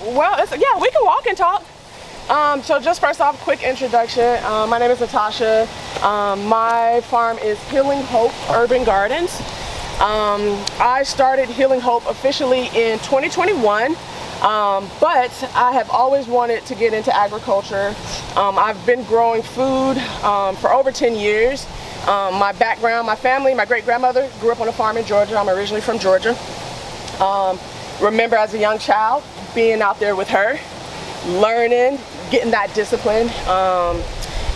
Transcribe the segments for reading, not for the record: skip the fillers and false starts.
Well, yeah, we can walk and talk. So just first off, quick introduction. My name is Natasha. My farm is Healing Hope Urban Gardens. I started Healing Hope officially in 2021, but I have always wanted to get into agriculture. I've been growing food for over 10 years. My background, my family, my great-grandmother grew up on a farm in Georgia. I'm originally from Georgia. Remember as a young child being out there with her, learning, getting that discipline.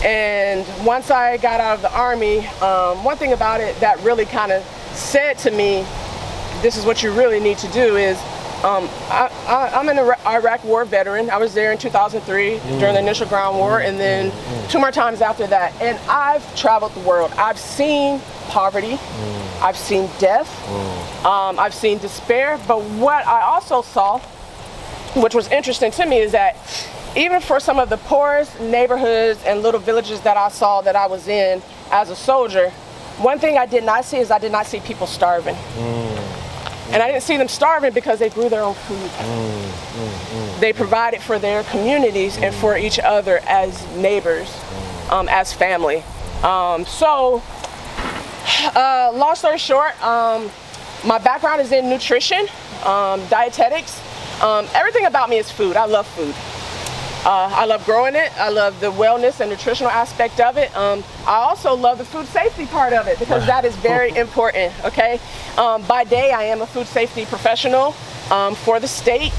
And once I got out of the Army, one thing about it that really kind of said to me, this is what you really need to do is, I'm an Iraq War veteran. I was there in 2003 during the initial ground war, and then 2 more times after that. And I've traveled the world. I've seen poverty, I've seen death, I've seen despair, but what I also saw, which was interesting to me, is that even for some of the poorest neighborhoods and little villages that I saw that I was in as a soldier, one thing I did not see is I did not see people starving. And I didn't see them starving because they grew their own food. They provided for their communities and for each other as neighbors, as family. So, long story short, my background is in nutrition, dietetics. Everything about me is food. I love food. I love growing it. I love the wellness and nutritional aspect of it. I also love the food safety part of it because that is very important, okay? By day, I am a food safety professional for the state.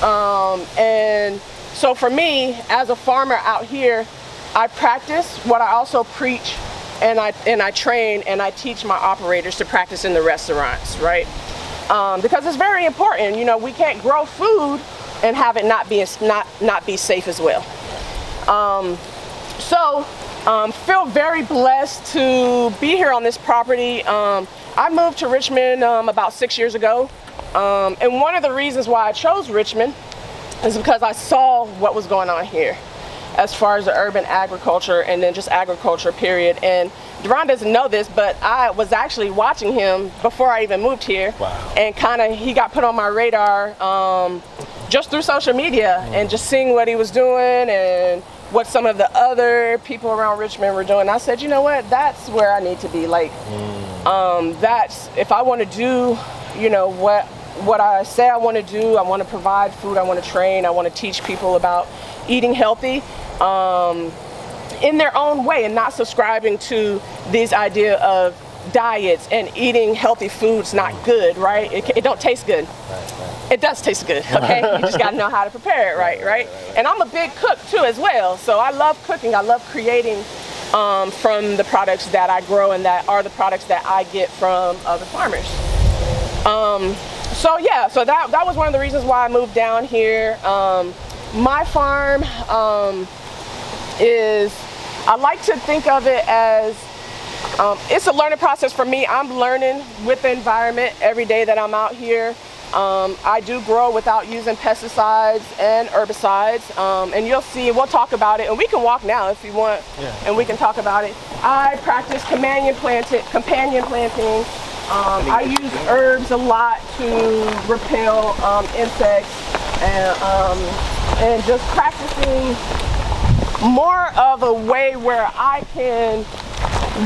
And so for me, as a farmer out here, I practice what I also preach, and I train and I teach my operators to practice in the restaurants, right? Because it's very important. You know, we can't grow food and have it not be safe as well. Feel very blessed to be here on this property. I moved to Richmond about 6 years ago, and one of the reasons why I chose Richmond is because I saw what was going on here as far as the urban agriculture and then just agriculture period. And Deron doesn't know this, but I was actually watching him before I even moved here. Wow. And he got put on my radar just through social media and just seeing what he was doing and what some of the other people around Richmond were doing. I said, you know what, that's where I need to be. Like, that's, if I want to do, you know, what I say I want to do, I want to provide food, I want to train, I want to teach people about eating healthy in their own way and not subscribing to this idea of diets and eating healthy foods not good, right? It don't taste good. It does taste good, okay? You just got to know how to prepare it right? And I'm a big cook too as well, so I love cooking. I love creating from the products that I grow and that are the products that I get from other farmers. So that was one of the reasons why I moved down here. My farm I like to think of it as it's a learning process for me. I'm learning with the environment every day that I'm out here. I do grow without using pesticides and herbicides, and you'll see, we'll talk about it, and we can walk now if you want, and we can talk about it. I practice companion planting. I use herbs a lot to repel insects, and just practicing more of a way where I can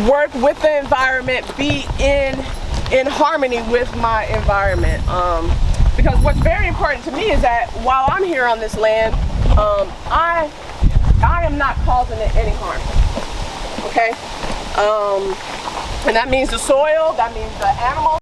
work with the environment, be in harmony with my environment. Because what's very important to me is that while I'm here on this land, I am not causing it any harm, okay? And that means the soil, that means the animals.